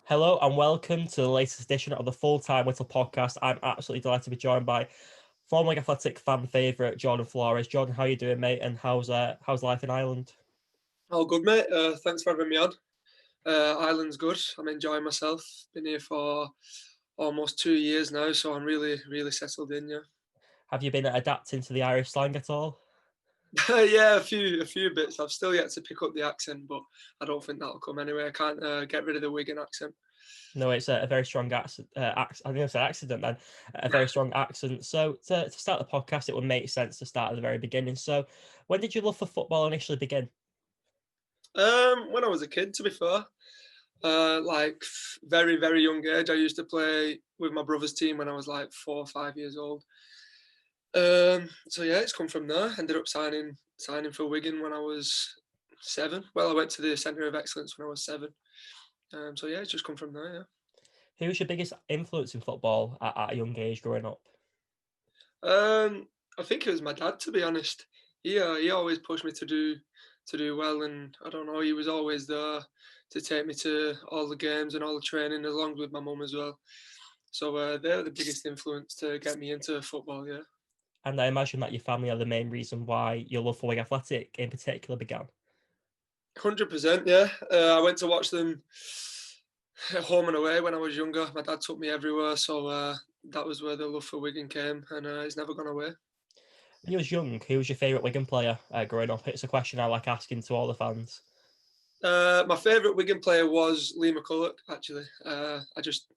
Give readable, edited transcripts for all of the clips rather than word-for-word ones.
Hello and welcome to the latest edition of the Full-Time Whittle Podcast. I'm absolutely delighted to be joined by former Wigan Athletic fan favourite Jordan Flores. Jordan, how you doing, mate? And how's life in Ireland? All good, mate. Thanks for having me on. Ireland's good. I'm enjoying myself. Been here for almost 2 years now, so I'm really settled in. Yeah, Have you been adapting to the Irish slang at all? yeah, a few bits. I've still yet to pick up the accent, but I don't think that'll come anyway. I can't get rid of the Wigan accent. No, it's a very strong accent. I think I said accident then. A very strong accent. So to start the podcast, it would make sense to start at the very beginning. So when did your love for football initially begin? When I was a kid, to be fair, like very young age, I used to play with my brother's team when I was like 4 or 5 years old. So yeah, it's come from there. Ended up signing for Wigan when I was 7. Well, I went to the Centre of Excellence when I was 7. So yeah, it's just come from there. Who was your biggest influence in football at a young age growing up? Yeah. I think it was my dad, to be honest. He always pushed me to do well, and I don't know, he was always there to take me to all the games and all the training, along with my mum as well. So they're the biggest influence to get me into football. Yeah. And I imagine that your family are the main reason why your love for Wigan Athletic in particular began. 100%, yeah. I went to watch them at home and away when I was younger. My dad took me everywhere, so that was where the love for Wigan came, and it's never gone away. When you was young, who was your favourite Wigan player growing up? It's a question I like asking to all the fans. My favourite Wigan player was Lee McCulloch, actually. I just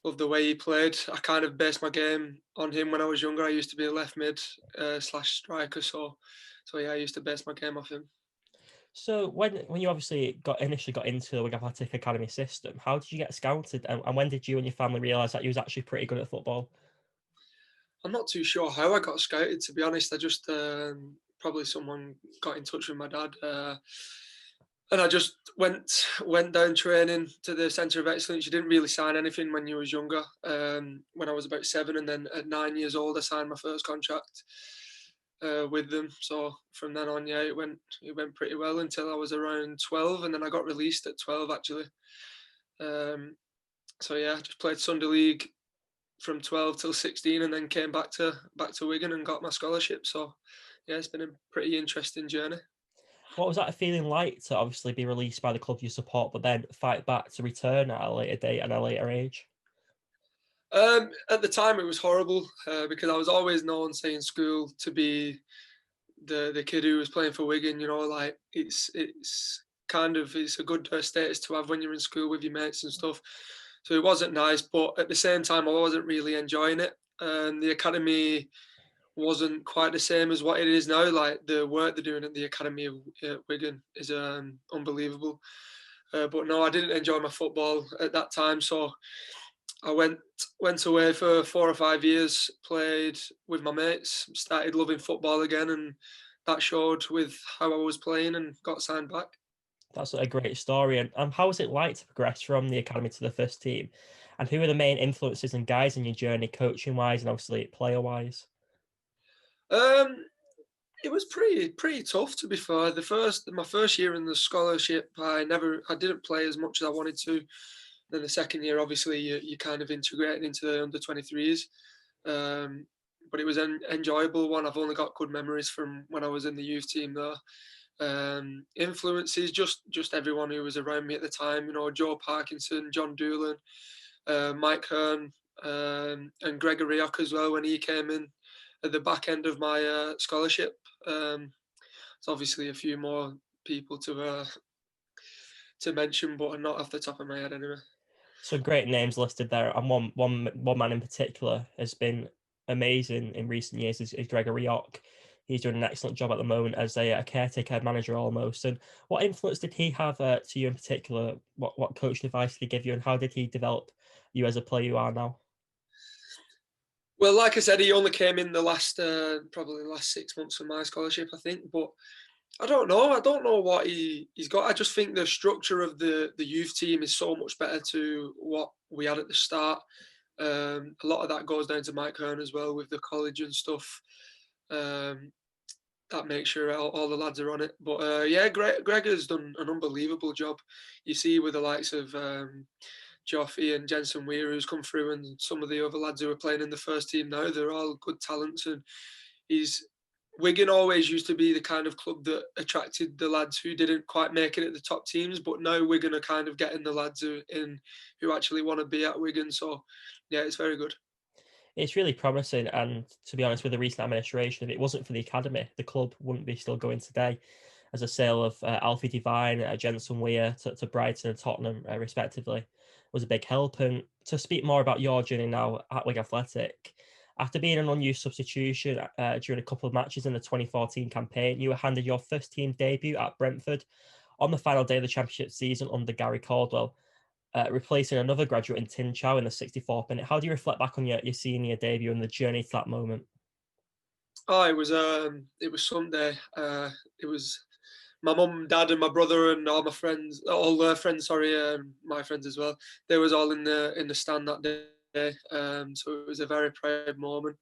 love the way he played. I kind of based my game on him when I was younger. I used to be a left mid slash striker, so yeah, I used to base my game off him. So when you obviously initially got into the Wigan Athletic Academy system, how did you get scouted, and when did you and your family realise that you was actually pretty good at football? I'm not too sure how I got scouted, to be honest. I just probably someone got in touch with my dad, and I just went down training to the Centre of Excellence. You didn't really sign anything when you was younger. When I was about 7, and then at 9 years old, I signed my first contract with them. So from then on, yeah, it went pretty well until I was around 12, and then I got released at 12 actually. So yeah, just played Sunday League from 12 till 16, and then came back to Wigan and got my scholarship. So yeah, it's been a pretty interesting journey. What was that feeling like to obviously be released by the club you support, but then fight back to return at a later date and a later age? At the time, it was horrible because I was always known, say, in school, to be the kid who was playing for Wigan. You know, like it's a good status to have when you're in school with your mates and stuff. So it wasn't nice, but at the same time, I wasn't really enjoying it. The academy wasn't quite the same as what it is now. Like the work they're doing at the academy of Wigan is unbelievable. But no, I didn't enjoy my football at that time, so I went away for 4 or 5 years, played with my mates, started loving football again, and that showed with how I was playing and got signed back. That's a great story. And how was it like to progress from the academy to the first team? And who are the main influences and guys in your journey, coaching wise and obviously player wise? Um, it was pretty tough, to be fair. My first year in the scholarship, I didn't play as much as I wanted to. Then the second year, obviously, you kind of integrated into the under 23s. But it was an enjoyable one. I've only got good memories from when I was in the youth team there. Influences, just everyone who was around me at the time. You know, Joe Parkinson, John Doolan, Mike Hearn, and Gregory Ock as well when he came in at the back end of my scholarship. It's obviously a few more people to mention, but not off the top of my head anyway. Some great names listed there, and one man in particular has been amazing in recent years is Gregory Ock. He's doing an excellent job at the moment as a caretaker manager almost. And what influence did he have to you in particular? What coaching advice did he give you, and how did he develop you as a player you are now? Well, like I said, he only came in probably the last 6 months of my scholarship, I think. But I don't know. I don't know what he's got. I just think the structure of the youth team is so much better to what we had at the start. A lot of that goes down to Mike Hearn as well with the college and stuff. Um, that makes sure all the lads are on it. But yeah, Greg has done an unbelievable job. You see with the likes of Joffy and Jensen Weir who's come through, and some of the other lads who are playing in the first team now, they're all good talents. And Wigan always used to be the kind of club that attracted the lads who didn't quite make it at the top teams, but now Wigan are kind of getting the lads who actually want to be at Wigan. So yeah, it's very good. It's really promising, and to be honest, with the recent administration, if it wasn't for the academy, the club wouldn't be still going today. As a sale of Alfie Devine, Jensen Weir to Brighton and Tottenham, respectively, was a big help. And to speak more about your journey now at Wigan Athletic, after being an unused substitution during a couple of matches in the 2014 campaign, you were handed your first team debut at Brentford on the final day of the Championship season under Gary Caldwell, replacing another graduate in Tin Chow in the 64th minute. How do you reflect back on your senior debut and the journey to that moment? Oh, it was Sunday. It was my mum, dad, and my brother, and all my friends, all their friends. Sorry, my friends as well. They was all in the stand that day. So it was a very proud moment.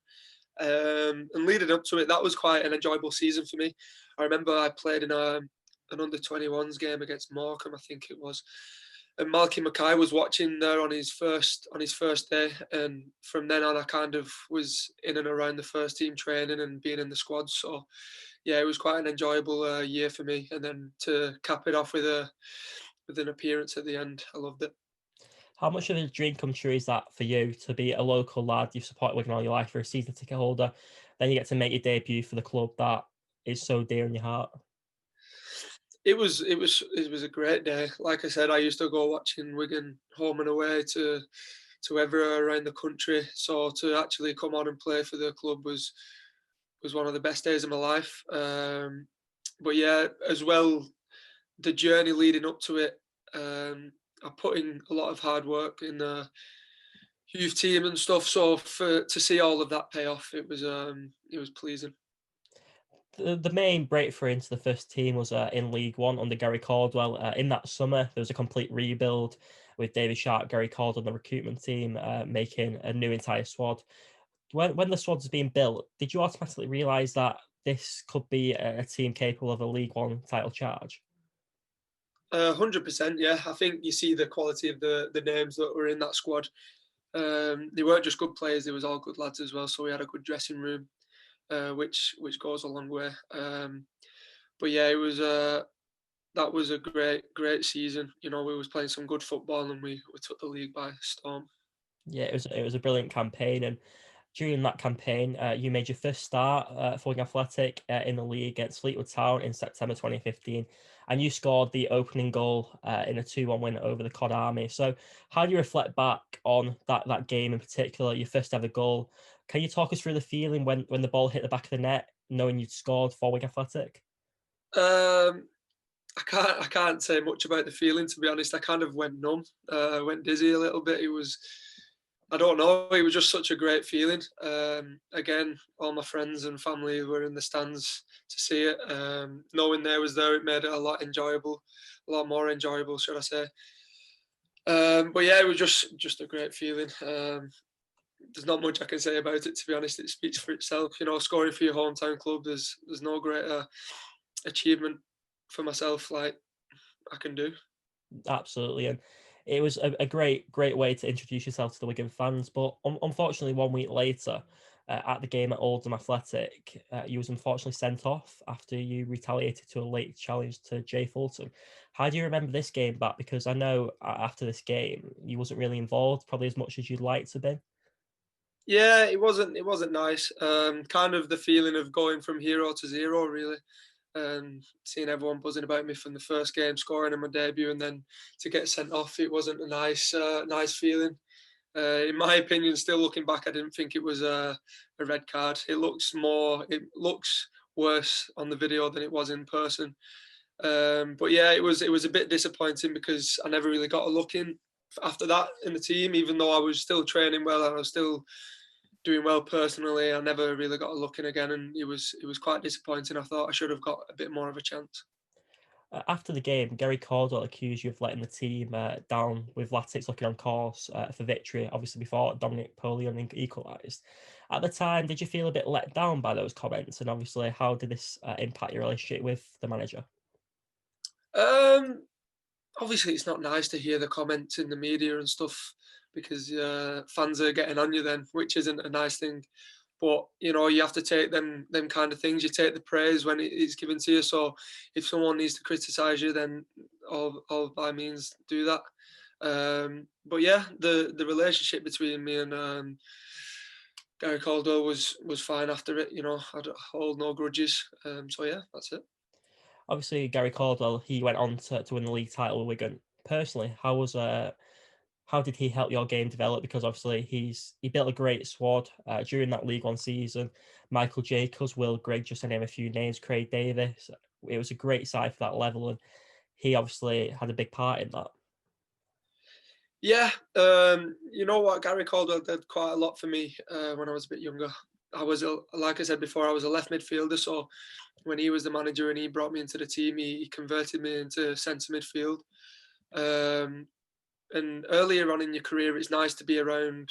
And leading up to it, that was quite an enjoyable season for me. I remember I played in an under-21s game against Morecambe, I think it was, and Malky Mackay was watching there on his first day, and from then on I kind of was in and around the first team training and being in the squad. So yeah, it was quite an enjoyable year for me, and then to cap it off with an appearance at the end, I loved it. How much of a dream come true is that for you to be a local lad? You've supported Wigan all your life, you're a season ticket holder, then you get to make your debut for the club that is so dear in your heart. It was a great day. Like I said, I used to go watching Wigan home and away to everywhere around the country. So to actually come on and play for the club was one of the best days of my life. But yeah, as well, the journey leading up to it, I put in a lot of hard work in the youth team and stuff. So to see all of that pay off, it was pleasing. The main breakthrough into the first team was in League One under Gary Caldwell. In that summer, there was a complete rebuild with David Sharp, Gary Caldwell, the recruitment team, making a new entire squad. When the squad was being built, did you automatically realise that this could be a team capable of a League One title charge? 100%, yeah. I think you see the quality of the names that were in that squad. They weren't just good players; they was all good lads as well. So we had a good dressing room, which goes a long way. But yeah, it was that was a great season. You know, we was playing some good football, and we took the league by storm. Yeah, it was a brilliant campaign, and during that campaign, you made your first start for Wigan Athletic in the league against Fleetwood Town in September 2015, and you scored the opening goal in a 2-1 win over the Cod Army. So, how do you reflect back on that game in particular, your first ever goal? Can you talk us through the feeling when the ball hit the back of the net, knowing you'd scored for Wigan Athletic? I can't say much about the feeling, to be honest. I kind of went numb, went dizzy a little bit. I don't know. It was just such a great feeling. Again, all my friends and family were in the stands to see it. Knowing they was there, it made it a lot more enjoyable, should I say. But yeah, it was just a great feeling. There's not much I can say about it, to be honest. It speaks for itself. You know, scoring for your hometown club, there's no greater achievement for myself like I can do. Absolutely, and it was a great way to introduce yourself to the Wigan fans. But unfortunately, 1 week later, at the game at Oldham Athletic, you was unfortunately sent off after you retaliated to a late challenge to Jay Fulton. How do you remember this game back? Because I know after this game, you wasn't really involved, probably as much as you'd like to be. Yeah, it wasn't nice. Kind of the feeling of going from hero to zero, really. Seeing everyone buzzing about me from the first game, scoring in my debut, and then to get sent off, it wasn't a nice feeling. In my opinion, still looking back, I didn't think it was a red card. It looks worse on the video than it was in person. But yeah, it was a bit disappointing because I never really got a look in after that in the team, even though I was still training well and I was still doing well personally. I never really got a look in again, and it was quite disappointing. I thought I should have got a bit more of a chance. After the game, Gary Caldwell accused you of letting the team down with Latics looking on course for victory, obviously before Dominic Polion equalised. At the time, did you feel a bit let down by those comments? And obviously, how did this impact your relationship with the manager? Obviously, it's not nice to hear the comments in the media and stuff because fans are getting on you then, which isn't a nice thing. But you have to take them kind of things. You take the praise when it's given to you. So if someone needs to criticise you, then all by means do that. But yeah, the relationship between me and Gary Caldwell was fine after it. I hold no grudges. So yeah, that's it. Obviously, Gary Caldwell, he went on to win the league title with Wigan. Personally, how did he help your game develop? Because obviously he built a great squad during that League One season. Michael Jacobs, Will Grigg, just to name a few names, Craig Davis. It was a great side for that level, and he obviously had a big part in that. Yeah, you know what, Gary Caldwell did quite a lot for me when I was a bit younger. Like I said before, I was a left midfielder. So when he was the manager and he brought me into the team, he converted me into centre midfield. And earlier on in your career, it's nice to be around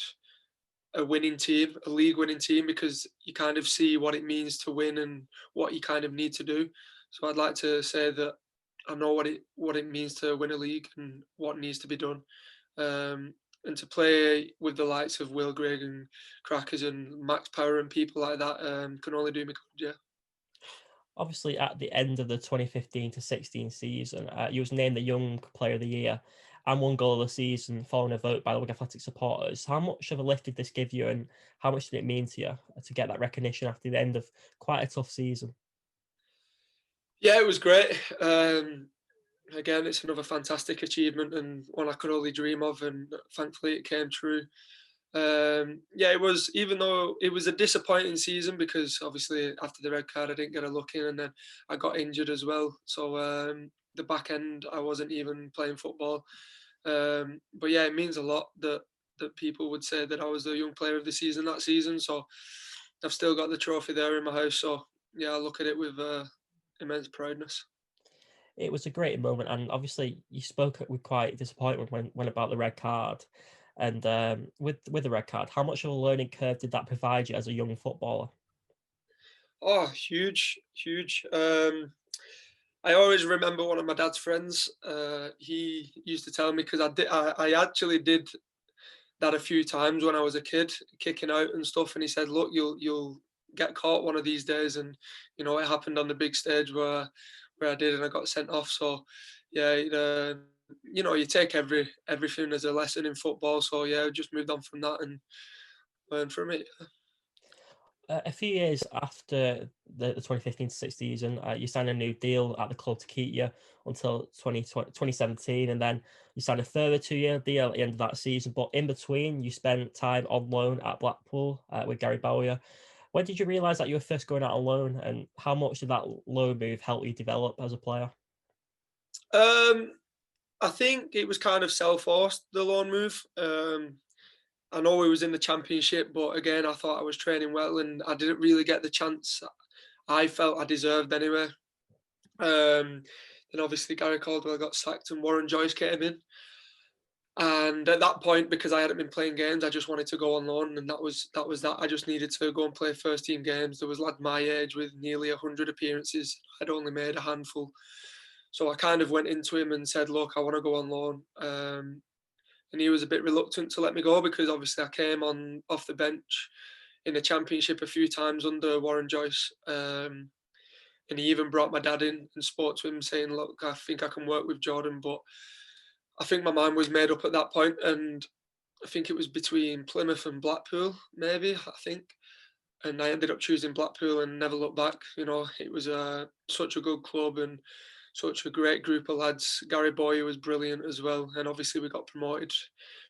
a winning team, a league winning team, because you kind of see what it means to win and what you kind of need to do. So I'd like to say that I know what it means to win a league and what needs to be done. And to play with the likes of Will Grigg and Crackers and Max Power and people like that can only do me good, yeah. Obviously, at the end of the 2015 to 16 season, you was named the Young Player of the Year and one goal of the season following a vote by the Wigan Athletic supporters. How much of a lift did this give you, and how much did it mean to you to get that recognition after the end of quite a tough season? Yeah, it was great. Again, it's another fantastic achievement and one I could only dream of, and thankfully it came true. Yeah, it was, even though it was a disappointing season because obviously after the red card I didn't get a look in, and then I got injured as well. So the back end I wasn't even playing football. But yeah, it means a lot that people would say that I was the young player of the season that season. So I've still got the trophy there in my house. So yeah, I look at it with immense proudness. It was a great moment, and obviously you spoke with quite disappointment when about the red card. And with the red card, how much of a learning curve did that provide you as a young footballer? Oh, huge, huge. I always remember one of my dad's friends. He used to tell me because I actually did that a few times when I was a kid, kicking out and stuff. And he said, "Look, you'll get caught one of these days." And it happened on the big stage where I did, and I got sent off. So yeah, you take everything as a lesson in football. So yeah, I just moved on from that and learned from it. A few years after the 2015 to 16 season, you signed a new deal at the club to keep you until 2017, and then you signed a further 2-year deal at the end of that season. But in between, you spent time on loan at Blackpool with Gary Bowyer. When did you realise that you were first going out on loan, and how much did that loan move help you develop as a player? I think it was kind of self-forced, the loan move. I know we was in the championship, but again, I thought I was training well, and I didn't really get the chance I felt I deserved anyway. Then obviously Gary Caldwell got sacked and Warren Joyce came in. And at that point, because I hadn't been playing games, I just wanted to go on loan, and that was that. I just needed to go and play first team games. There was lads my age with nearly 100 appearances. I'd only made a handful, so I kind of went into him and said, "Look, I want to go on loan." And he was a bit reluctant to let me go because obviously I came on off the bench in the championship a few times under Warren Joyce. And he even brought my dad in and spoke to him saying, "Look, I think I can work with Jordan." But I think my mind was made up at that point, and I think it was between Plymouth and Blackpool, maybe, I think. And I ended up choosing Blackpool and never looked back. It was such a good club and such a great group of lads. Gary Bowyer was brilliant as well. And obviously we got promoted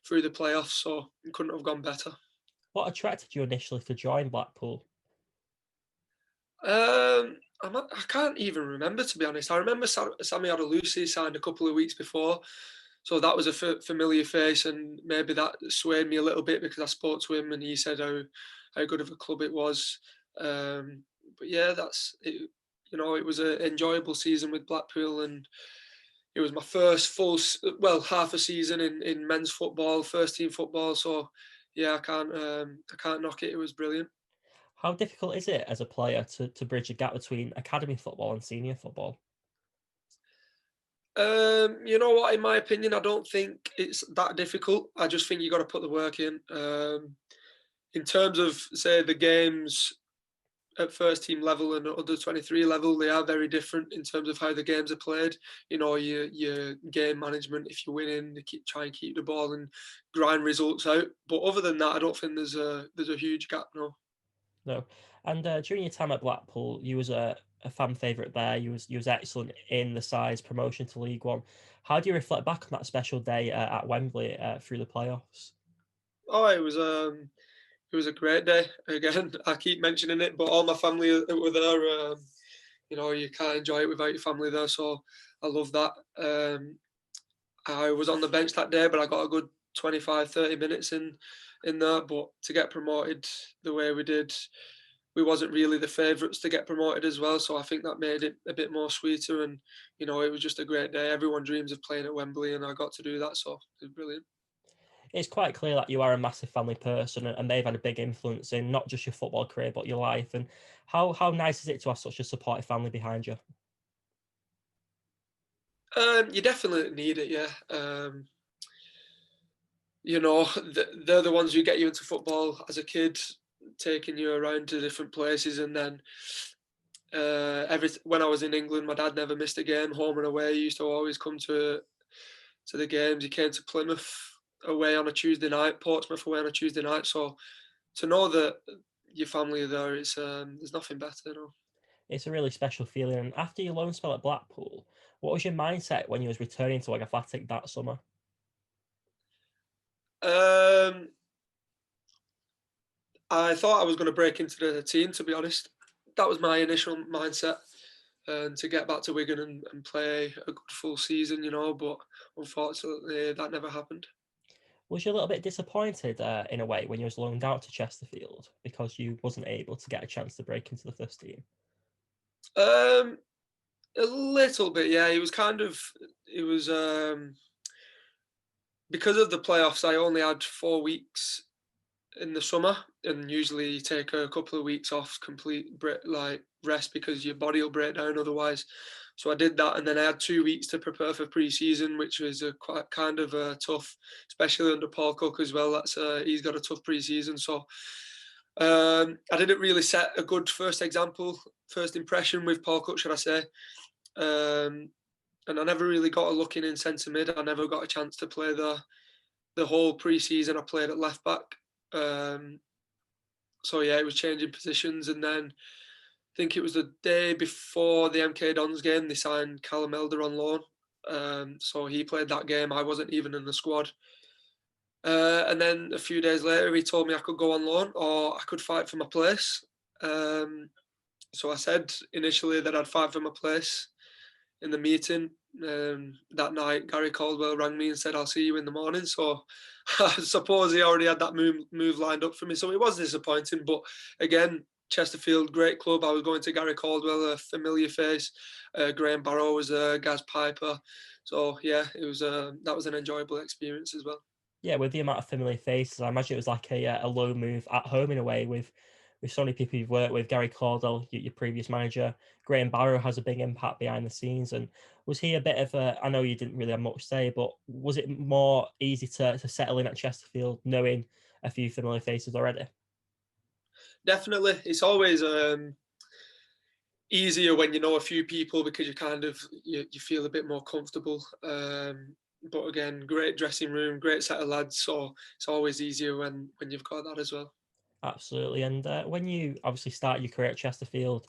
through the playoffs, so it couldn't have gone better. What attracted you initially to join Blackpool? I can't even remember, to be honest. I remember Sammy Odelusi signed a couple of weeks before, so that was a familiar face, and maybe that swayed me a little bit because I spoke to him and he said how good of a club it was. But yeah, that's it. it was an enjoyable season with Blackpool, and it was my first half a season in men's football, first team football. So yeah, I can't knock it. It was brilliant. How difficult is it as a player to bridge a gap between academy football and senior football? You know what? In my opinion, I don't think it's that difficult. I just think you got to put the work in. In terms of, say, the games at first team level and under 23 level, they are very different in terms of how the games are played. Your game management, if you're winning, try and keep the ball and grind results out. But other than that, I don't think there's a huge gap. No. No. And during your time at Blackpool, you was a fan favourite there. You was excellent in the side's promotion to League One. How do you reflect back on that special day at Wembley through the playoffs? Oh, it was a great day. Again, I keep mentioning it, but all my family were there. You can't enjoy it without your family there, so I love that. I was on the bench that day, but I got a good 25, 30 minutes in there. But to get promoted the way we did, we wasn't really the favourites to get promoted as well. So I think that made it a bit more sweeter. And, it was just a great day. Everyone dreams of playing at Wembley, and I got to do that. So it was brilliant. It's quite clear that you are a massive family person, and they've had a big influence in not just your football career, but your life. And how nice is it to have such a supportive family behind you? You definitely need it, yeah. They're the ones who get you into football as a kid, taking you around to different places, and then when I was in England, my dad never missed a game, home and away. He used to always come to the games. He came to Plymouth away on a Tuesday night, Portsmouth away on a Tuesday night. So to know that your family are there, there's nothing better. No. It's a really special feeling. And after your loan spell at Blackpool, what was your mindset when you was returning to Wigan Athletic that summer? I thought I was going to break into the team, to be honest. That was my initial mindset, and to get back to Wigan and play a good full season, but unfortunately that never happened. Was you a little bit disappointed in a way when you was loaned out to Chesterfield because you wasn't able to get a chance to break into the first team? Um, a little bit, yeah. It was because of the playoffs. I only had 4 weeks in the summer, and usually you take a couple of weeks off, complete rest, because your body will break down otherwise. So I did that, and then I had 2 weeks to prepare for pre-season, which was quite kind of tough, especially under Paul Cook as well. He's got a tough pre-season, so I didn't really set a good first impression with Paul Cook, should I say? And I never really got a look in centre mid. I never got a chance to play the whole pre-season. I played at left back. So yeah, it was changing positions, and then I think it was the day before the MK Dons game, they signed Callum Elder on loan. So he played that game. I wasn't even in the squad. And then a few days later, he told me I could go on loan or I could fight for my place. So I said initially that I'd fight for my place in the meeting. That night, Gary Caldwell rang me and said, "I'll see you in the morning." So I suppose he already had that move lined up for me. So it was disappointing. But again, Chesterfield, great club. I was going to Gary Caldwell, a familiar face. Graham Barrow was there, Gaz Piper. So yeah, that was an enjoyable experience as well. Yeah, with the amount of familiar faces, I imagine it was like a low move at home in a way with so many people you've worked with. Gary Caldwell, your previous manager, Graham Barrow has a big impact behind the scenes. And was he a bit of a? I know you didn't really have much say, but was it more easy to settle in at Chesterfield knowing a few familiar faces already? Definitely, it's always easier when you know a few people because you feel a bit more comfortable. But again, great dressing room, great set of lads. So it's always easier when you've got that as well. Absolutely. And when you obviously start your career at Chesterfield,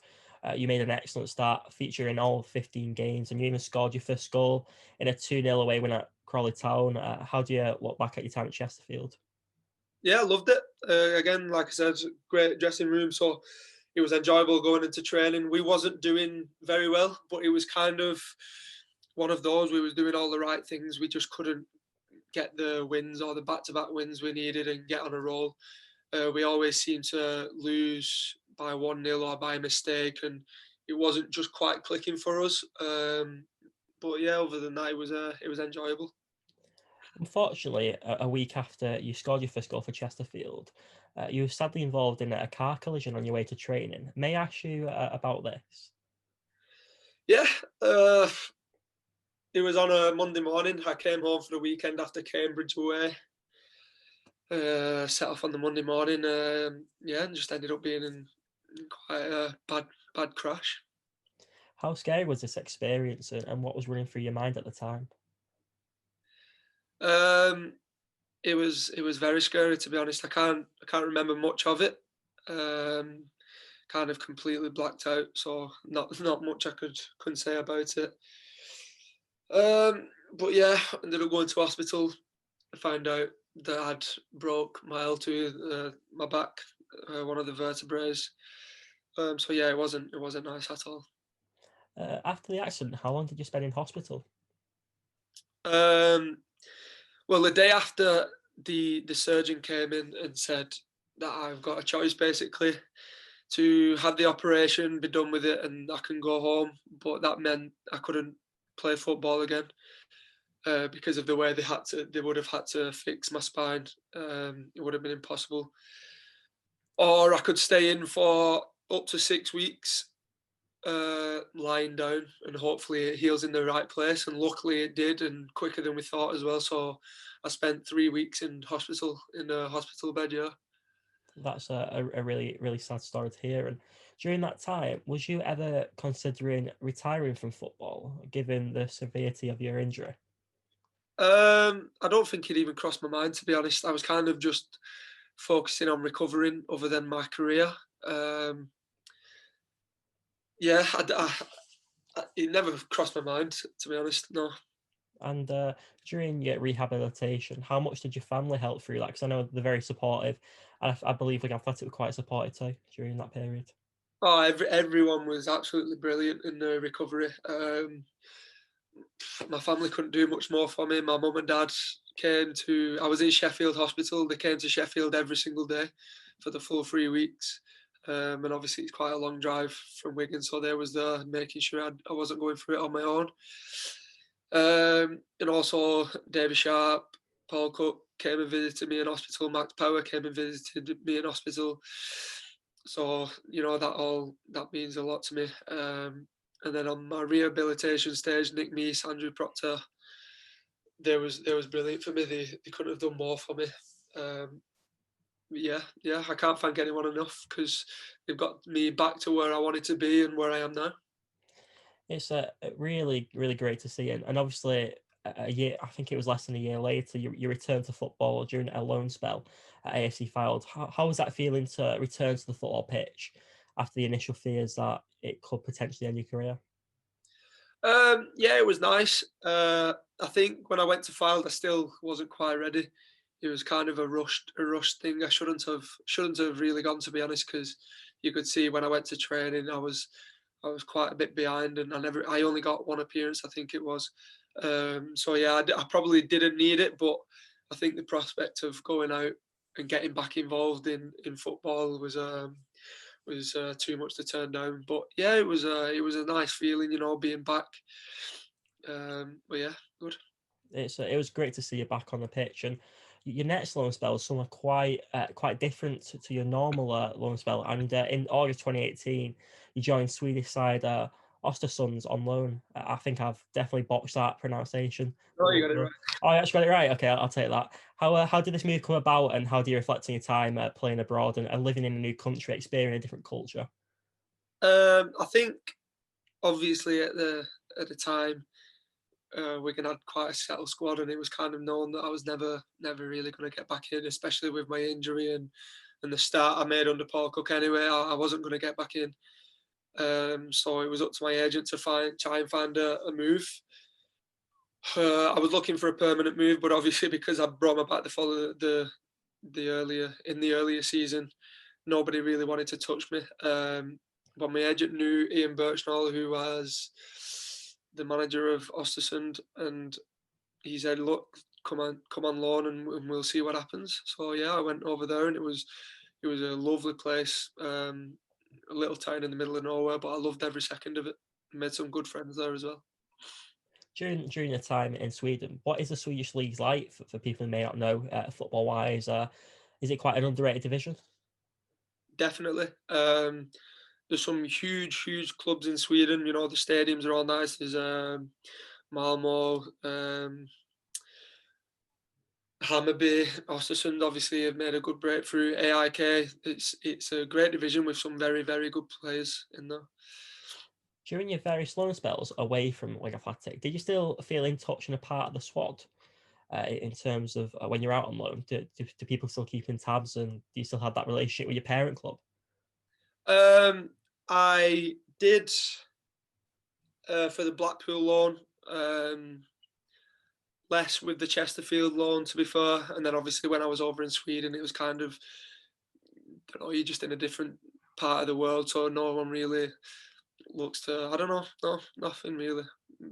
you made an excellent start, featuring all 15 games, and you even scored your first goal in a 2-0 away win at Crawley Town. How do you look back at your time at Chesterfield? Yeah, I loved it. Again, like I said, great dressing room. So it was enjoyable going into training. We wasn't doing very well, but it was kind of one of those. We was doing all the right things. We just couldn't get the wins or the back-to-back wins we needed and get on a roll. We always seem to lose by 1-0 or by mistake, and it wasn't just quite clicking for us. But yeah, other than that, it was enjoyable. Unfortunately, a week after you scored your first goal for Chesterfield, you were sadly involved in a car collision on your way to training. May I ask you about this? Yeah, it was on a Monday morning. I came home for the weekend after Cambridge away. Set off on the Monday morning. Yeah, and just ended up being in quite a bad crash. How scary was this experience, and what was running through your mind at the time? Um, it was very scary, to be honest. I can't remember much of it. Kind of completely blacked out, so not much I couldn't say about it. But yeah, ended up going to hospital. I found out that I'd broke my L2, my back, one of the vertebrae. So yeah, it wasn't nice at all. After the accident, how long did you spend in hospital? Well, the day after, the surgeon came in and said that I've got a choice basically to have the operation, be done with it, and I can go home. But that meant I couldn't play football again because of the way they would have had to fix my spine. It would have been impossible. Or I could stay in for up to 6 weeks, lying down, and hopefully it heals in the right place. And luckily it did, and quicker than we thought as well. So I spent 3 weeks in a hospital bed. Yeah. That's a really, really sad story to hear. And during that time, was you ever considering retiring from football, given the severity of your injury? I don't think it even crossed my mind, to be honest. I was kind of just focusing on recovering, other than my career. Yeah, it never crossed my mind, to be honest. No. And during your rehabilitation, how much did your family help through that? Because I know they're very supportive. And I believe Wigan Athletic were quite supportive too during that period. Oh, everyone was absolutely brilliant in the recovery. My family couldn't do much more for me. My mum and dad I was in Sheffield Hospital. They came to Sheffield every single day for the full 3 weeks. And obviously it's quite a long drive from Wigan, so they was there making sure I wasn't going through it on my own. And also David Sharp, Paul Cook came and visited me in hospital. Max Power came and visited me in hospital. So that means a lot to me. And then on my rehabilitation stage, Nick Meese, Andrew Proctor, they was brilliant for me. They couldn't have done more for me. Yeah, I can't thank anyone enough, because they've got me back to where I wanted to be and where I am now. It's really, really great to see. And obviously, a year, I think it was less than a year later, you returned to football during a loan spell at AFC Fylde. How was that feeling to return to the football pitch after the initial fears that it could potentially end your career? Yeah, it was nice. I think when I went to Fylde, I still wasn't quite ready. It was kind of a rushed thing. I shouldn't have really gone, to be honest, because you could see when I went to training, I was quite a bit behind, and I only got one appearance, I think it was. So yeah, I probably didn't need it, but I think the prospect of going out and getting back involved in football was too much to turn down. But yeah, it was a nice feeling, being back. But yeah, good. It was great to see you back on the pitch, and your next loan spell was somewhat quite different to your normal loan spell. And in August 2018, you joined Swedish side Ostersunds on loan. I think I've definitely botched that pronunciation. Oh, you got it right. Oh, I actually got it right. Okay, I'll take that. How did this move come about, and how do you reflect on your time playing abroad and living in a new country, experiencing a different culture? I think obviously at the time, Wigan had quite a settled squad, and it was kind of known that I was never really going to get back in, especially with my injury and the start I made under Paul Cook. Anyway, I wasn't going to get back in. So it was up to my agent to try and find a move. I was looking for a permanent move, but obviously because I brought my back the earlier season, nobody really wanted to touch me. But my agent knew Ian Birchnall, who was the manager of Östersund, and he said, "Look, come on loan, and we'll see what happens." So yeah, I went over there, and it was a lovely place. a little town in the middle of nowhere, but I loved every second of it. Made some good friends there as well. During the time in Sweden, what is the Swedish leagues like for people who may not know football wise? Is it quite an underrated division? Definitely. There's some huge clubs in Sweden. You know, the stadiums are all nice. There's Malmo, Hammarby, Östersund obviously have made a good breakthrough. AIK, it's a great division with some very good players in there. During your various loan spells away from Wigan Athletic, did you still feel in touch and a part of the squad in terms of when you're out on loan? Do people still keep in tabs, and do you still have that relationship with your parent club? I did for the Blackpool loan, less with the Chesterfield loan, to be fair. And then obviously when I was over in Sweden, it was kind of, I don't know, you're just in a different part of the world, so no one really looks to, I don't know, no, nothing really.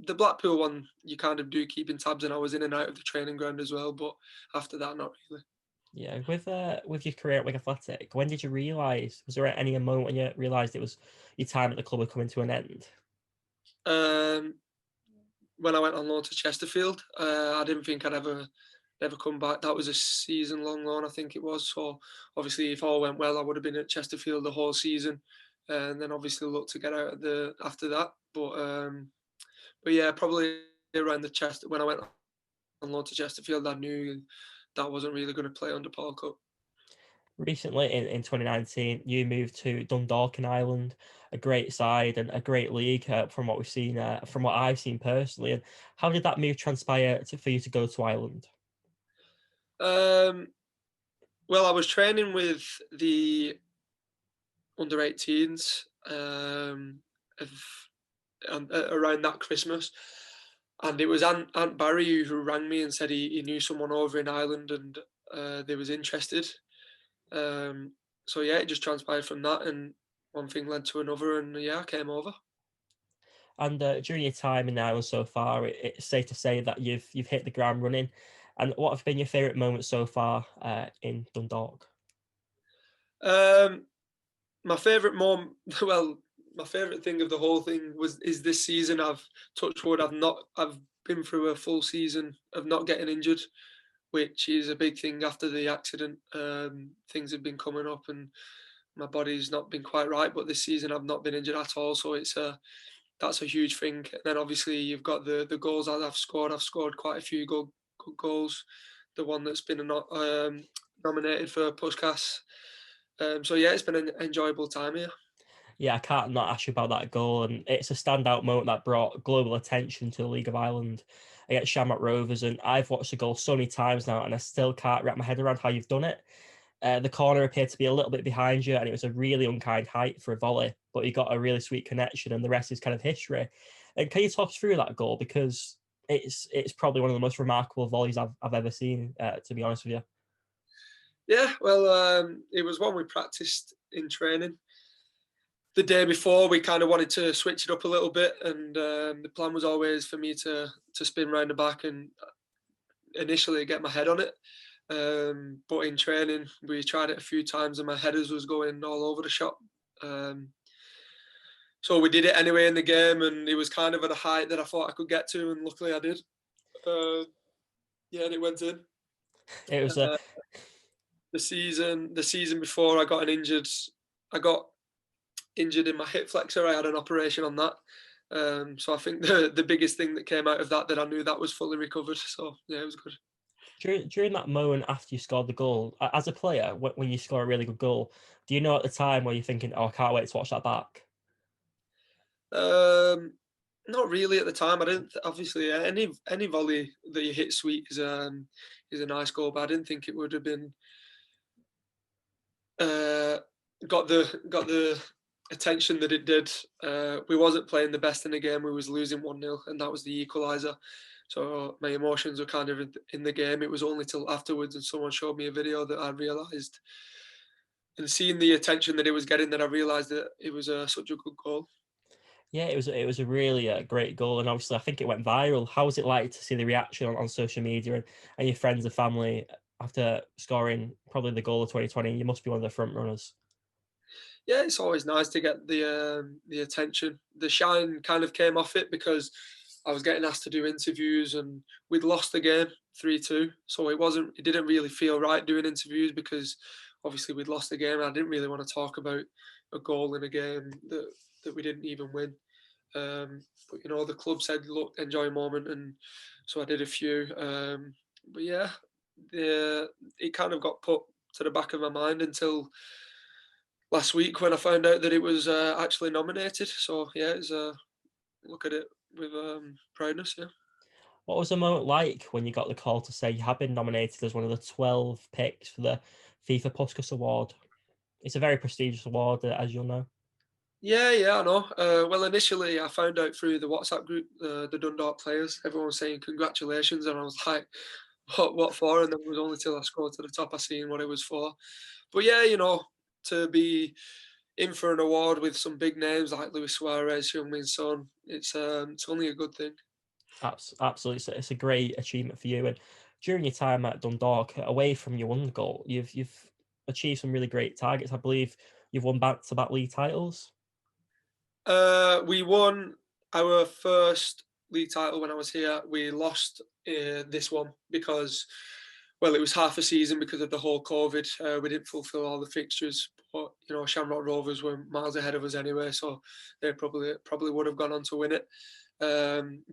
The Blackpool one, you kind of do keep in tabs, and I was in and out of the training ground as well, but after that, not really. Yeah, with your career at Wigan Athletic, when did you realise, was there any moment when you realised it was your time at the club was coming to an end? When I went on loan to Chesterfield, I didn't think I'd ever come back. That was a season-long loan, I think it was. So obviously, if all went well, I would have been at Chesterfield the whole season, and then obviously look to get out after that. But yeah, probably around when I went on loan to Chesterfield, I knew that wasn't really going to play under Paul Cook. Recently, in 2019, you moved to Dundalk in Ireland, a great side and a great league from what we've seen, from what I've seen personally. And how did that move transpire for you to go to Ireland? Well, I was training with the under-18s around that Christmas, and it was Aunt Barry who rang me and said he knew someone over in Ireland and they was interested. So yeah, it just transpired from that, and one thing led to another, and yeah, I came over. And during your time in Ireland so far, it's safe to say that you've hit the ground running. And what have been your favourite moments so far in Dundalk? My favourite moment, well, my favourite thing of the whole thing is this season. I've touched wood. I've been through a full season of not getting injured, which is a big thing after the accident. Things have been coming up and my body's not been quite right, but this season I've not been injured at all, so that's a huge thing. And then obviously you've got the goals that I've scored. I've scored quite a few good goals. The one that's been nominated for Puskas. So yeah, it's been an enjoyable time here. Yeah, I can't not ask you about that goal, and it's a standout moment that brought global attention to the League of Ireland against Shamrock Rovers. And I've watched the goal so many times now, and I still can't wrap my head around how you've done it. The corner appeared to be a little bit behind you, and it was a really unkind height for a volley, but you got a really sweet connection, and the rest is kind of history. And can you talk us through that goal, because it's probably one of the most remarkable volleys I've ever seen, to be honest with you. Yeah, well, it was one we practiced in training. The day before, we kind of wanted to switch it up a little bit, and the plan was always for me to spin round the back and initially get my head on it. But in training, we tried it a few times, and my headers was going all over the shop. So we did it anyway in the game, and it was kind of at a height that I thought I could get to, and luckily I did. Yeah, and it went in. It was the season before I got injured in my hip flexor. I had an operation on that. So I think the biggest thing that came out of that I knew that was fully recovered. So yeah, it was good. During that moment after you scored the goal, as a player, when you score a really good goal, do you know at the time where you're thinking, "Oh, I can't wait to watch that back"? Not really at the time. I didn't. Obviously, any volley that you hit sweet is a nice goal, but I didn't think it would have been got the attention that it did. We wasn't playing the best in the game. We was losing 1-0, and that was the equaliser. So my emotions were kind of in the game. It was only till afterwards, and someone showed me a video that I realised, and seeing the attention that it was getting, that I realised that it was such a good goal. Yeah, it was a really great goal, and obviously I think it went viral. How was it like to see the reaction on social media and your friends and family after scoring probably the goal of 2020? You must be one of the front runners. Yeah, it's always nice to get the attention. The shine kind of came off it because I was getting asked to do interviews, and we'd lost the game 3-2. So it didn't really feel right doing interviews because obviously we'd lost the game. And I didn't really want to talk about a goal in a game that we didn't even win. But the club said, "Look, enjoy a moment," and so I did a few. But yeah, it kind of got put to the back of my mind until last week when I found out that it was actually nominated. So yeah, it's look at it with proudness. Yeah. What was the moment like when you got the call to say you have been nominated as one of the 12 picks for the FIFA Puskas Award? It's a very prestigious award, as you'll know. Yeah, I know. Well, initially I found out through the WhatsApp group, the Dundalk players. Everyone was saying congratulations, and I was like, "What for?" And then it was only till I scrolled to the top I seen what it was for. But yeah, to be in for an award with some big names like Luis Suarez, Heung-min Son, it's only a good thing. Absolutely, it's a great achievement for you. And during your time at Dundalk, away from your one goal, you've achieved some really great targets. I believe you've won back-to-back league titles. We won our first league title when I was here. We lost this one because, well, it was half a season because of the whole COVID. We didn't fulfil all the fixtures, but Shamrock Rovers were miles ahead of us anyway, so they probably would have gone on to win it.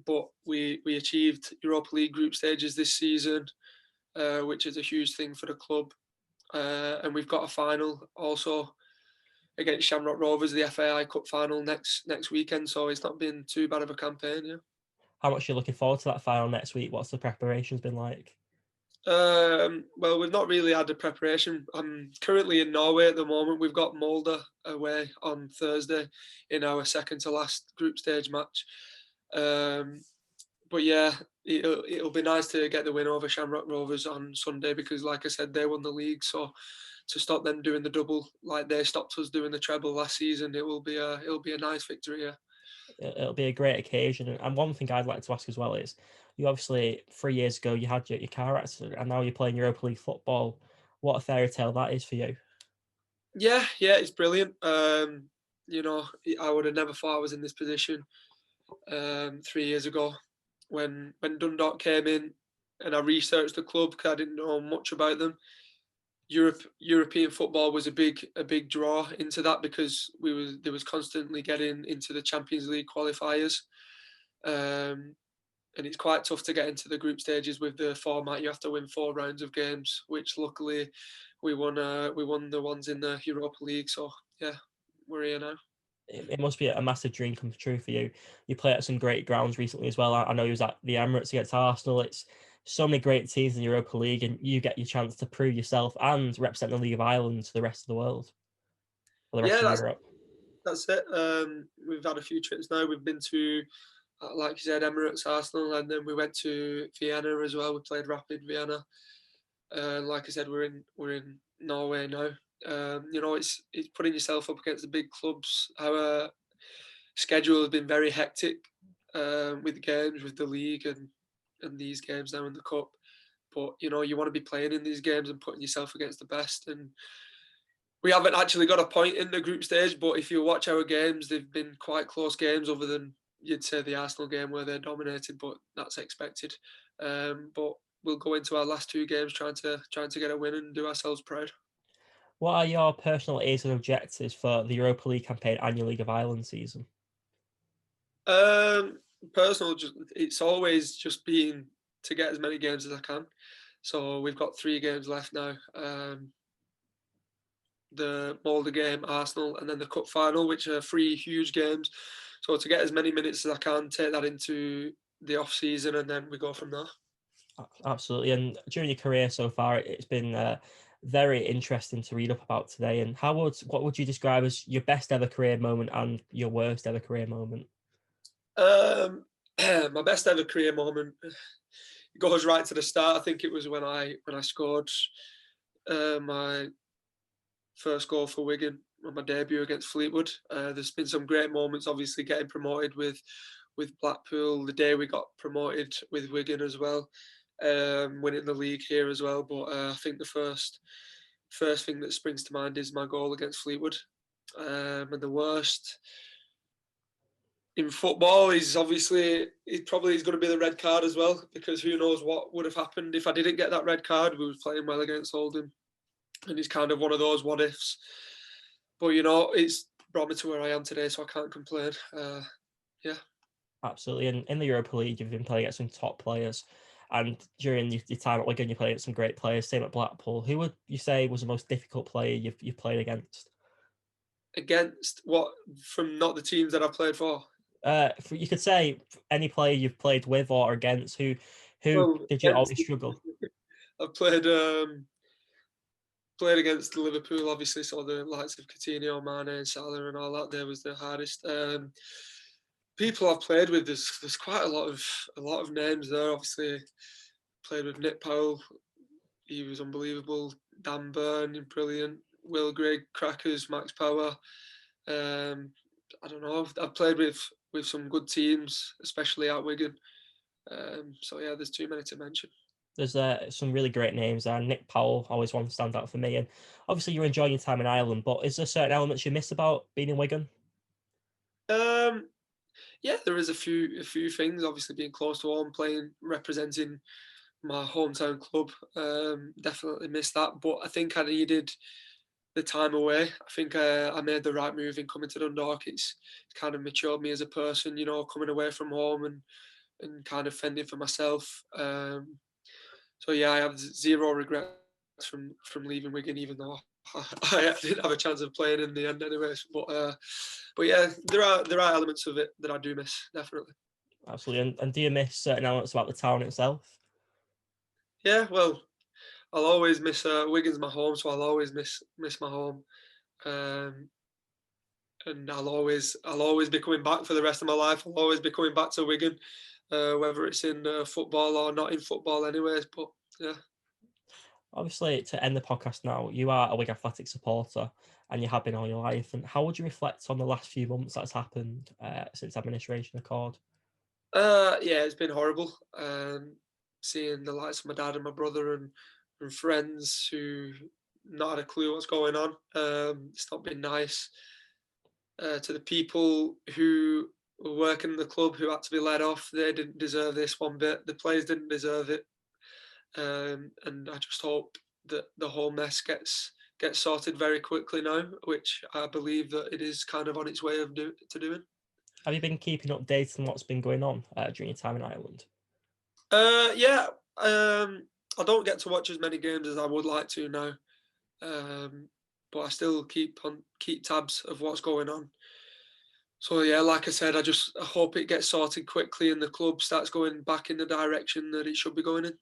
But we achieved Europa League group stages this season, which is a huge thing for the club, and we've got a final also against Shamrock Rovers, the FAI Cup final next weekend. So it's not been too bad of a campaign. Yeah. How much are you looking forward to that final next week? What's the preparations been like? Well, we've not really had the preparation. I'm currently in Norway at the moment. We've got Molde away on Thursday in our second to last group stage match. But yeah, it'll be nice to get the win over Shamrock Rovers on Sunday because, like I said, they won the league. So to stop them doing the double like they stopped us doing the treble last season, it'll be a nice victory. Yeah. It'll be a great occasion. And one thing I'd like to ask as well is, you obviously 3 years ago you had your car accident, and now you're playing Europa League football. What a fairy tale that is for you. Yeah, it's brilliant. I would have never thought I was in this position 3 years ago when Dundalk came in, and I researched the club because I didn't know much about them. European football was a big draw into that because there was constantly getting into the Champions League qualifiers, and it's quite tough to get into the group stages with the format. You have to win 4 rounds of games, which luckily we won. We won the ones in the Europa League. So yeah, we're here now. It must be a massive dream come true for you. You played at some great grounds recently as well. I know you was at the Emirates against Arsenal. It's so many great teams in the Europa League, and you get your chance to prove yourself and represent the League of Ireland to the rest of the world, or the rest Yeah, of Europe. that's it. We've had a few trips now. We've been to, like you said, Emirates, Arsenal, and then we went to Vienna as well. We played Rapid Vienna. Like I said, we're in Norway now. It's putting yourself up against the big clubs. Our schedule has been very hectic with games, with the league, and these games now in the cup. But you want to be playing in these games and putting yourself against the best. And we haven't actually got a point in the group stage, but if you watch our games, they've been quite close games, other than you'd say the Arsenal game where they're dominated, but that's expected. But we'll go into our last 2 games trying to get a win and do ourselves proud. What are your personal aims and objectives for the Europa League campaign and your League of Ireland season? Personal, it's always just been to get as many games as I can. So we've got 3 games left now. The Molde game, Arsenal, and then the cup final, which are 3 huge games. So to get as many minutes as I can, take that into the off season, and then we go from there. Absolutely. And during your career so far, it's been very interesting to read up about today. And what would you describe as your best ever career moment and your worst ever career moment? My best ever career moment goes right to the start. I think it was when I scored my first goal for Wigan on my debut against Fleetwood. There's been some great moments, obviously getting promoted with Blackpool, the day we got promoted with Wigan as well, winning the league here as well. But I think the first thing that springs to mind is my goal against Fleetwood. And the worst in football is obviously it probably is going to be the red card as well, because who knows what would have happened if I didn't get that red card. We were playing well against Oldham, and it's kind of one of those what ifs. But it's brought me to where I am today, so I can't complain. Yeah. Absolutely. And in the Europa League, you've been playing against some top players. And during your time at Wigan, you played against some great players. Same at Blackpool. Who would you say was the most difficult player you've played against? Against what, from not the teams that I've played for? You could say any player you've played with or against. Who Well, did you always struggle? I've played against Liverpool, obviously, so the likes of Coutinho, Mane, and Salah, and all that. There was the hardest. People I've played with, there's quite a lot of names there. Obviously, played with Nick Powell, he was unbelievable. Dan Burn, brilliant. Will Grigg, crackers. Max Power. I don't know. I've played with some good teams, especially at Wigan. So yeah, there's too many to mention. There's some really great names there. Nick Powell always one stands out for me. And obviously, you're enjoying your time in Ireland, but is there certain elements you miss about being in Wigan? Yeah, there is a few things. Obviously, being close to home, playing, representing my hometown club. Definitely miss that. But I think I needed the time away. I think I made the right move in coming to Dundalk. It's kind of matured me as a person, coming away from home and kind of fending for myself. So yeah, I have zero regrets from leaving Wigan, even though I didn't have a chance of playing in the end, anyways. But yeah, there are elements of it that I do miss, definitely. Absolutely. And do you miss certain elements about the town itself? Yeah, well, I'll always miss Wigan's my home, so I'll always miss my home. And I'll always be coming back for the rest of my life. I'll always be coming back to Wigan, whether it's in football or not in football, anyways. But yeah. Obviously, to end the podcast now, you are a Wigan Athletic supporter and you have been all your life. And how would you reflect on the last few months that's happened since administration accord? Yeah, it's been horrible. Seeing the likes of my dad and my brother and friends who not had a clue what's going on. It's not been nice. To the people who were working in the club who had to be let off, they didn't deserve this one bit. The players didn't deserve it. And I just hope that the whole mess gets sorted very quickly now, which I believe that it is kind of on its way of doing. Have you been keeping updated on what's been going on during your time in Ireland? Yeah. I don't get to watch as many games as I would like to now, but I still keep tabs of what's going on. So yeah, like I said, I hope it gets sorted quickly and the club starts going back in the direction that it should be going in.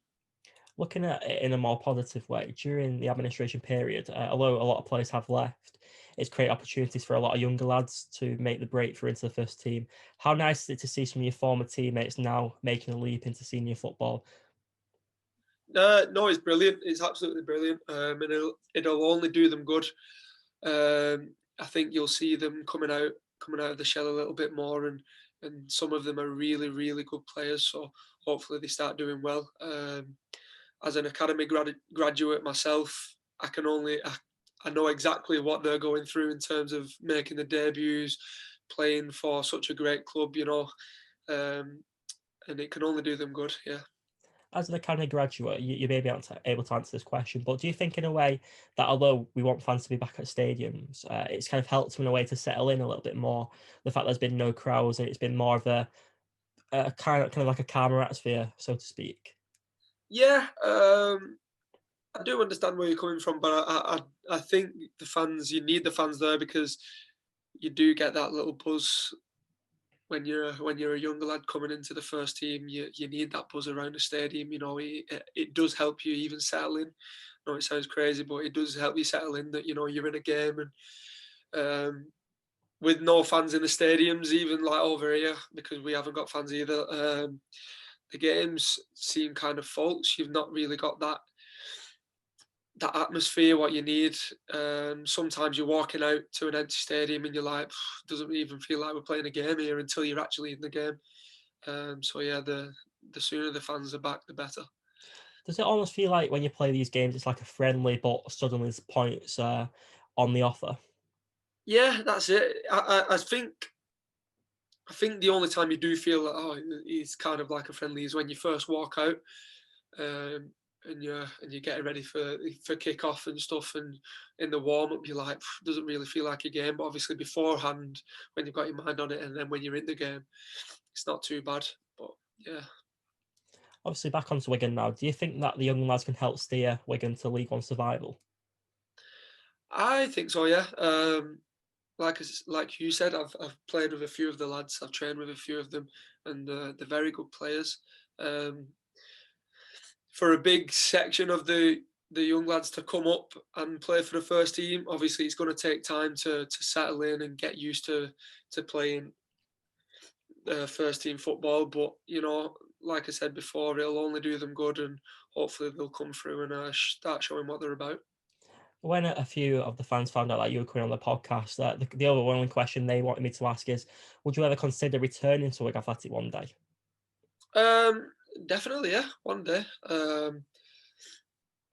Looking at it in a more positive way, during the administration period, although a lot of players have left, it's created opportunities for a lot of younger lads to make the breakthrough into the first team. How nice is it to see some of your former teammates now making a leap into senior football? No, it's brilliant. It's absolutely brilliant, and it'll only do them good. I think you'll see them coming out of the shell a little bit more, and some of them are really, really good players. So hopefully they start doing well. As an academy graduate myself, I know exactly what they're going through in terms of making the debuts, playing for such a great club, and it can only do them good. Yeah. As an academy graduate, you may be able to answer this question, but do you think in a way that although we want fans to be back at stadiums, it's kind of helped them in a way to settle in a little bit more? The fact there's been no crowds and it's been more of a kind of like a calmer atmosphere, so to speak. Yeah, I do understand where you're coming from, but I think you need the fans there, because you do get that little buzz when you're a younger lad coming into the first team. You need that buzz around the stadium. It does help you even settle in. I know it sounds crazy, but it does help you settle in that you're in a game, and with no fans in the stadiums, even like over here, because we haven't got fans either. The games seem kind of false. You've not really got that atmosphere, what you need. Sometimes you're walking out to an empty stadium and you're like, doesn't even feel like we're playing a game here until you're actually in the game. So yeah, the sooner the fans are back, the better. Does it almost feel like when you play these games, it's like a friendly, but suddenly there's points on the offer? Yeah, that's it. I think the only time you do feel that he's kind of like a friendly is when you first walk out, um, and you're getting ready for kick off and stuff, and in the warm up you're like doesn't really feel like a game, but obviously beforehand when you've got your mind on it, and then when you're in the game, it's not too bad. But yeah, Obviously, back onto Wigan now. Do you think that the young lads can help steer Wigan to League One survival? I think so. Yeah. Like you said, I've played with a few of the lads. I've trained with a few of them, and they're very good players. Um, for a big section of the young lads to come up and play for the first team, obviously it's going to take time to settle in and get used to playing first team football. But like I said before, it'll only do them good, and hopefully they'll come through and start showing what they're about. When a few of the fans found out that you were coming on the podcast, the overwhelming question they wanted me to ask is, would you ever consider returning to Wigan Athletic one day? Um, Definitely, yeah, one day.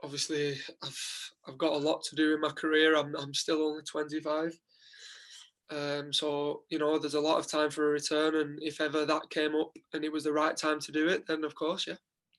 Obviously, I've got a lot to do in my career. I'm still only 25. So there's a lot of time for a return, and if ever that came up and it was the right time to do it, then of course, yeah.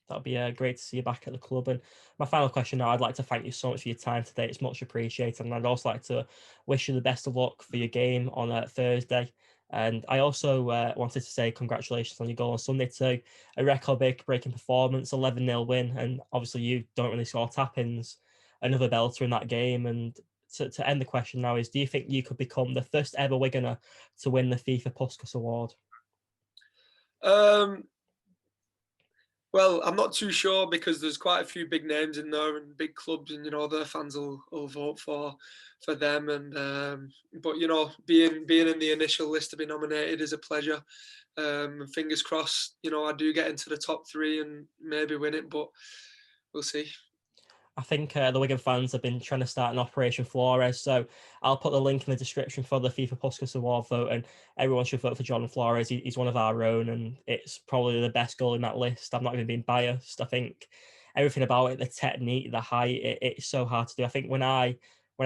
That'd be great to see you back at the club. And my final question now, I'd like to thank you so much for your time today. It's much appreciated. And I'd also like to wish you the best of luck for your game on Thursday. And I also wanted to say congratulations on your goal on Sunday too. A record-breaking performance, 11-0 win. And obviously you don't really score tap-ins. Another belter in that game. And to end the question now is, do you think you could become the first ever Wiganer to win the FIFA Puskas Award? Um, well, I'm not too sure because there's quite a few big names in there and big clubs, and their fans will vote for them. And but being in the initial list to be nominated is a pleasure. Fingers crossed, I do get into the top three and maybe win it, but we'll see. I think the Wigan fans have been trying to start an Operation Flores, so I'll put the link in the description for the FIFA Puskas Award vote, and everyone should vote for Jordan Flores. He's one of our own, and it's probably the best goal in that list. I'm not even being biased. I think everything about it, the technique, the height, it's so hard to do. I think when I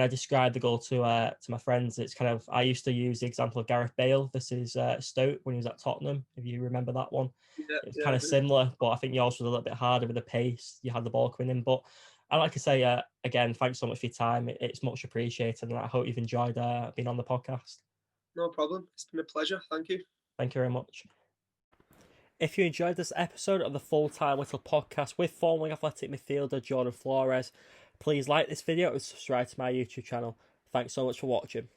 describe the goal to my friends, it's kind of, I used to use the example of Gareth Bale versus Stoke when he was at Tottenham, if you remember that one. Yeah, It was yeah, kind of similar, but I think yours was a little bit harder with the pace. You had the ball coming in, but I'd like to say again, thanks so much for your time. It's much appreciated, and I hope you've enjoyed being on the podcast. no problem. It's been a pleasure. Thank you. Thank you very much. If you enjoyed this episode of the Full-Time Whittle Podcast with former Athletic midfielder Jordan Flores, please like this video and subscribe to my YouTube channel. Thanks so much for watching.